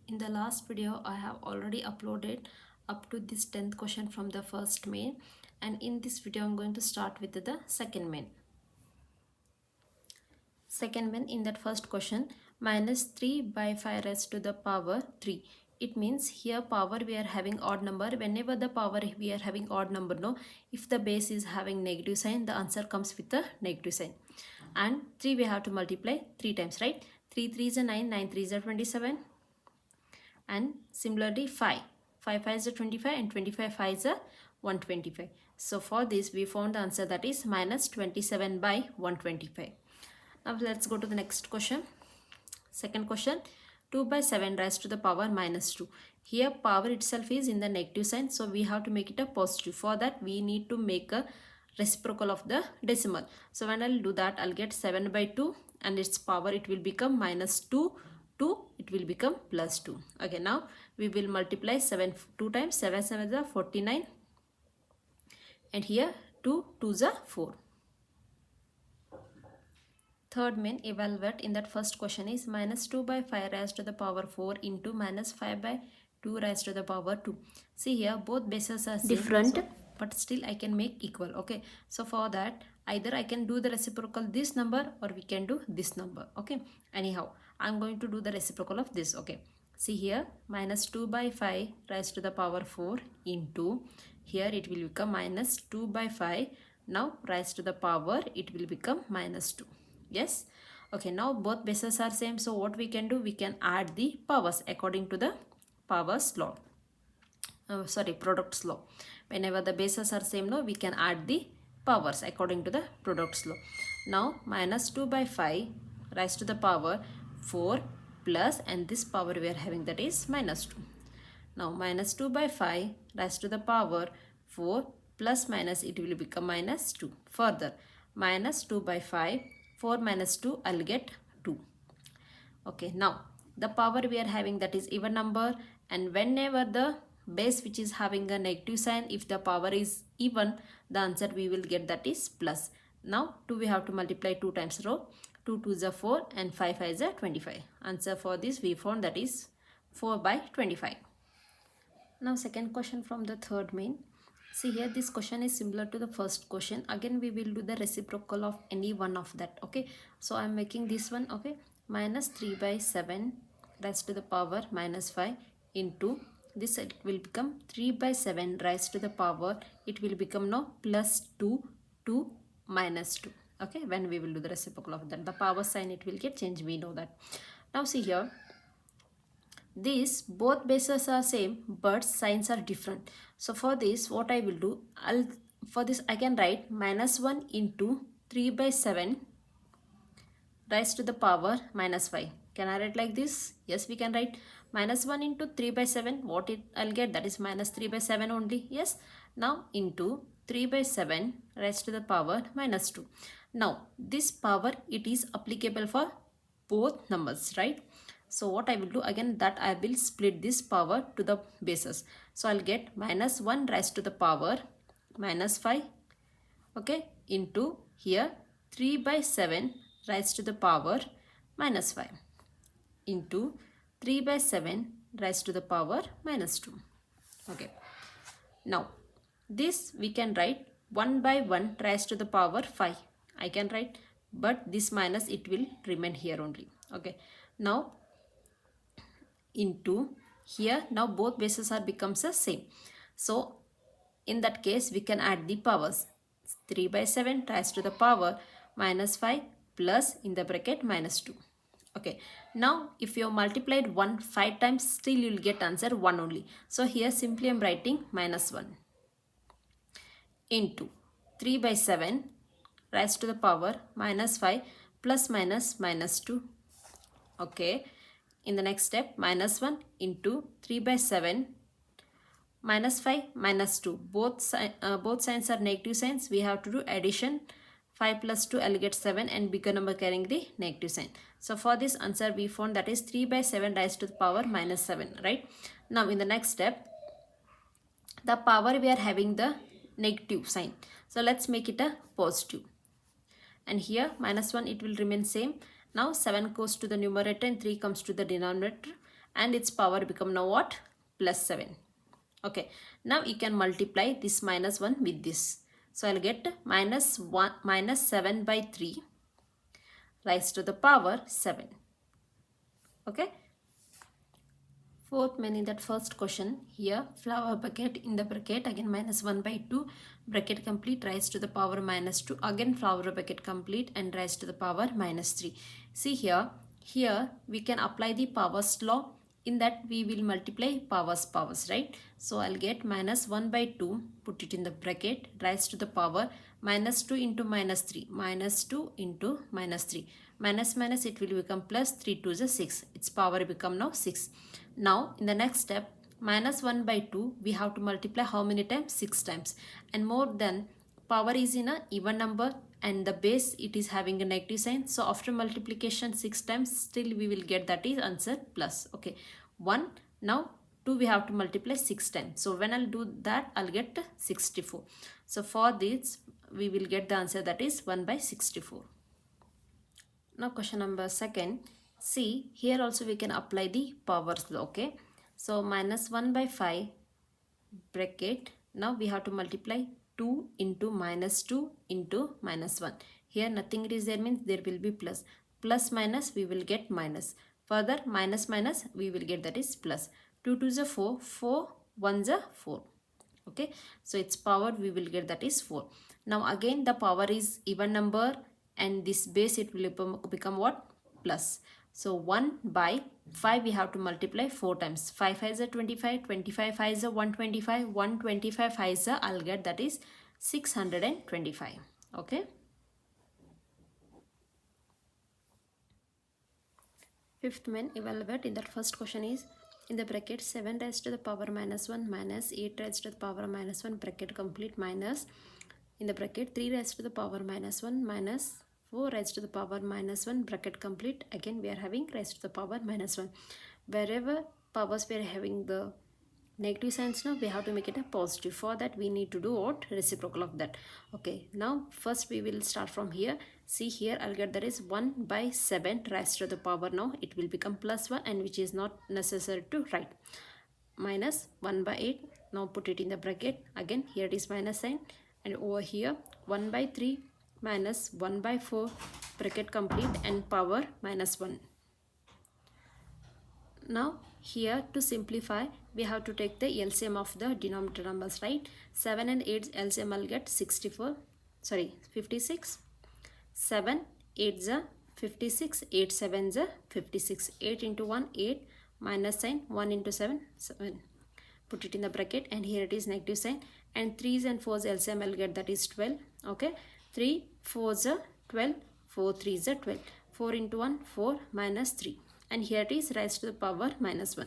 In the last video, I have already uploaded up to this 10th question from the first main, and in this video, I'm going to start with the second main. Second main, in that first question, minus 3 by 5 raised to the power 3. It means here power we are having odd number. Whenever the power we are having odd number, no, if the base is having negative sign, the answer comes with a negative sign. And 3 we have to multiply 3 times, right? 3 3 is a 9, 9 3 is a 27. And similarly 5 5 is a 25 and 25 5 is a 125. So for this we found the answer, that is minus 27 by 125. Now let's go to the next question. Second question, 2 by 7 raised to the power minus 2. Here power itself is in the negative sign, so we have to make it a positive. For that we need to make a reciprocal of the decimal. So when I'll do that, I'll get 7 by 2 and its power it will become minus 2. 2, it will become plus 2. Okay, now we will multiply 7 2 times. 7 7 is a 49, and here 2 2 is a 4. Third main, evaluate in that first question is minus 2 by 5 raised to the power 4 into minus 5 by 2 raised to the power 2. See here both bases are same, different, so, but still I can make equal. Okay, so for that either I can do the reciprocal this number or we can do this number. Okay, anyhow I'm going to do the reciprocal of this. Okay, see here minus 2 by 5 raised to the power 4 into, here it will become minus 2 by 5, now raised to the power it will become minus 2. Yes, okay, now both bases are same, so what we can do, we can add the powers according to the powers law. Product's law. Whenever the bases are same, no, we can add the powers according to the product's law. Now minus 2 by 5 raised to the power 4 plus, and this power we are having, that is minus 2. Now minus 2 by 5 raised to the power 4 plus minus, it will become minus 2. Further minus 2 by 5, 4 minus 2, I'll get 2. Okay, now the power we are having, that is even number, and whenever the base which is having a negative sign, if the power is even, the answer we will get, that is plus. Now 2 we have to multiply 2 times row. 2 2 is a 4 and 5 5 is a 25. Answer for this we found, that is 4 by 25. Now second question from the third main. See here this question is similar to the first question. Again we will do the reciprocal of any one of that. Okay, so I'm making this one. Okay, minus 3 by 7 raised to the power minus 5 into this, it will become 3 by 7 raised to the power, it will become now plus 2 to minus 2. Okay, when we will do the reciprocal of that, the power sign it will get changed, we know that. Now see here, these both bases are same but signs are different. So for this what I will do, I can write minus 1 into 3 by 7 raised to the power minus 5. Can I write like this? Yes, we can write minus 1 into 3 by 7. What I'll get, that is minus 3 by 7 only. Yes, now into 3 by 7 raised to the power minus 2. Now this power it is applicable for both numbers, right? So what I will do, again that I will split this power to the bases. So I'll get minus 1 raised to the power minus 5, okay, into here 3 by 7 raised to the power minus 5 into 3 by 7 raised to the power minus 2. Okay, now this we can write 1 by 1 raised to the power 5. I can write, but this minus it will remain here only. Okay, now into here, now both bases are becomes the same, so in that case we can add the powers. 3 by 7 raised to the power minus 5 plus in the bracket minus 2. Okay, now if you have multiplied 1 5 times, still you will get answer 1 only. So here simply I am writing minus 1 into 3 by 7 raised to the power minus 5 plus minus minus 2. Okay, in the next step minus 1 into 3 by 7 minus 5 minus 2. Both signs are negative signs. We have to do addition. 5 plus 2, I'll get 7, and bigger number carrying the negative sign. So for this answer we found, that is 3 by 7 raised to the power minus 7, right? Now in the next step, the power we are having the negative sign, so let's make it a positive. And here minus 1 it will remain same. Now 7 goes to the numerator and 3 comes to the denominator, and its power become now what? Plus 7. Okay, now you can multiply this minus 1 with this. So I'll get minus 7 by 3 raised to the power 7. Okay. Fourth main in that first question, here flower bucket in the bracket, again minus 1 by 2, bracket complete, rise to the power minus 2, again flower bucket complete and rise to the power minus 3. See here we can apply the powers law. In that we will multiply powers, right? So I'll get minus 1 by 2, put it in the bracket, rise to the power minus 2 into minus 3, minus 2 into minus 3. Minus minus it will become plus, 3 to the 6. Its power become now 6. Now in the next step, minus 1 by 2, we have to multiply how many times? 6 times. And more than, power is in a even number and the base it is having a negative sign. So after multiplication 6 times, still we will get that is answer plus. Okay, 1. Now 2 we have to multiply 6 times. So when I'll do that, I'll get 64. So for this, we will get the answer that is 1 by 64. Now question number second. See, here also we can apply the powers law. Okay, so minus 1 by 5 bracket. Now we have to multiply 2 into minus 2 into minus 1. Here nothing is there, means there will be plus. Plus minus we will get minus. Further minus minus we will get that is plus. 2 to the 4, 4 1 the 4. Okay, so its power we will get that is 4. Now again the power is even number and this base it will become what? Plus. So 1 by 5 we have to multiply 4 times. 5 5 is a 25, 25 5 is a 125, 125 5 is a, I'll get that is 625. Okay. Fifth main, evaluate in that first question is in the bracket 7 raised to the power minus 1 minus 8 raised to the power minus 1 bracket complete minus in the bracket 3 raised to the power minus 1 minus 4 raised to the power minus 1 bracket complete. Again we are having raised to the power minus 1. Wherever powers we are having the negative signs, now we have to make it a positive. For that we need to do what? Reciprocal of that. Okay, now first we will start from here. See here, I'll get that is 1 by 7 raised to the power. Now it will become plus 1 and which is not necessary to write. Minus 1 by 8. Now put it in the bracket. Again here it is minus sign. And over here 1 by 3 minus 1 by 4 bracket complete and power minus 1. Now here to simplify we have to take the LCM of the denominator numbers, right? 7 and 8 LCM I'll get 56. 7 8 is 56, 8 7 is 56. 8 into 1 8 minus sign, 1 into 7 7. Put it in the bracket and here it is negative sign, and 3's and 4's LCM I'll get that is 12. Okay, 3 4's 12, 4 3's 12. 4 into 1 4 minus 3, and here it is raised to the power minus 1.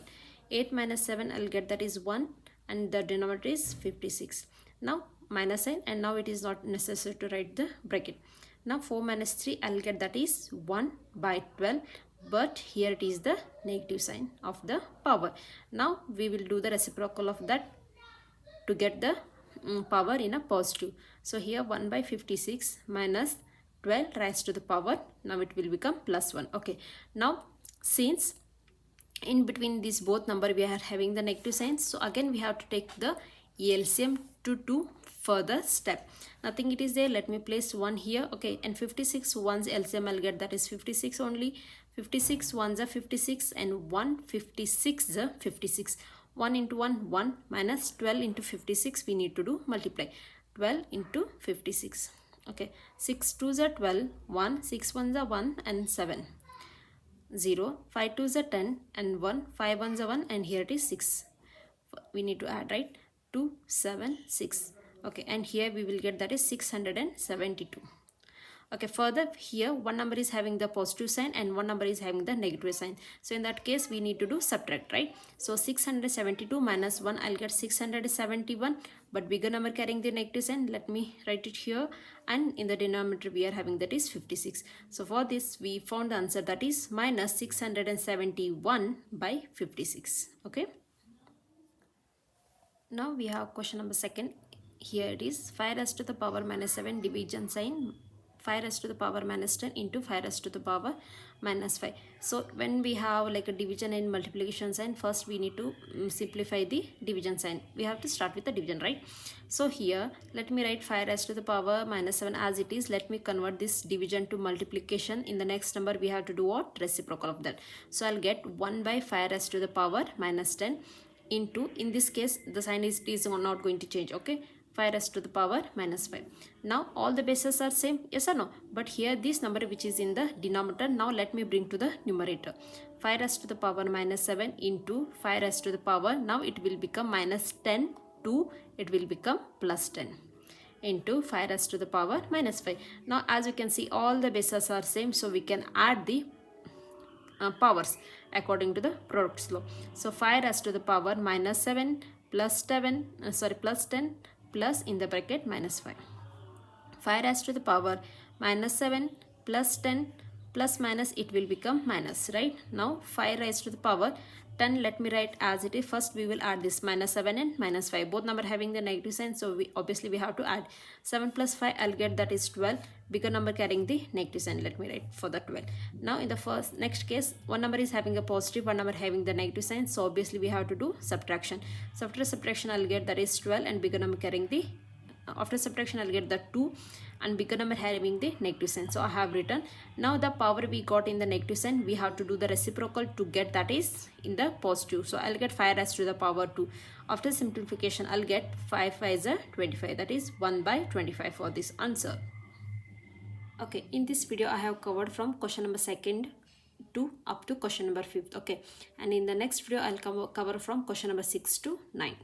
8 minus 7 I'll get that is 1 and the denominator is 56. Now minus sign, and now it is not necessary to write the bracket. Now 4 minus 3 I'll get that is 1 by 12, but here it is the negative sign of the power. Now we will do the reciprocal of that to get the power in a positive. So here 1 by 56 minus 12 raised to the power, now it will become plus 1. Okay, now since in between these both number we are having the negative signs, so again we have to take the LCM to do further step. Nothing it is there, let me place 1 here. Okay, and 56 one's LCM I'll get that is 56 only. 56 one's are 56 and 156 is 56. 1 into 1 1 minus 12 into 56 we need to do multiply. 12 into 56. Okay, 6 2's are 12, 1 6 1's are 1 and 7. 0, 5 2's are 10 and 1, 5 1's are 1 and here it is 6. We need to add, right? 2 7 6. Okay, and here we will get that is 672. Okay, further here one number is having the positive sign and one number is having the negative sign. So in that case we need to do subtract, right? So 672 minus 1 I'll get 671, but bigger number carrying the negative sign, let me write it here, and in the denominator we are having that is 56. So for this we found the answer that is minus 671 by 56. Okay, now we have question number second. Here it is 5 raised to the power minus 7 division sign, 5 raised to the power minus 10 into 5 raised to the power minus 5. So when we have like a division and multiplication sign, first we need to simplify the division sign. We have to start with the division, right? So here let me write 5 raised to the power minus 7 as it is. Let me convert this division to multiplication. In the next number we have to do what? Reciprocal of that. So I'll get 1 by 5 raised to the power minus 10 into, in this case the sign is not going to change, okay, 5 raised to the power minus 5. Now all the bases are same, yes or no? But here this number which is in the denominator, now let me bring to the numerator. 5 raised to the power minus 7 into 5 raised to the power, now it will become minus 10 to, it will become plus 10 into 5 raised to the power minus 5. Now as you can see all the bases are same, so we can add the powers according to the product's law. So 5 raised to the power minus 7 plus 7 plus 10 plus in the bracket minus 5. 5 raised to the power minus 7 plus 10 plus minus, it will become minus, right? Now 5 raised to the power 10, let me write as it is. First we will add this minus 7 and minus 5, both number having the negative sign, so we obviously we have to add 7 plus 5, I'll get that is 12, bigger number carrying the negative sign, let me write for the 12. Now in the next case, one number is having a positive, one number having the negative sign, so obviously we have to do subtraction. So after subtraction I'll get that is 12 and bigger number carrying the, after subtraction I'll get the 2 and bigger number having the negative sign. So I have written. Now the power we got in the negative sign, we have to do the reciprocal to get that is in the positive. So I'll get 5 raised to the power 2. After simplification I'll get 5 is a 25, that is 1 by 25 for this answer. Okay, in this video I have covered from question number 2nd to up to question number 5th, okay, and in the next video I'll cover from question number 6 to 9.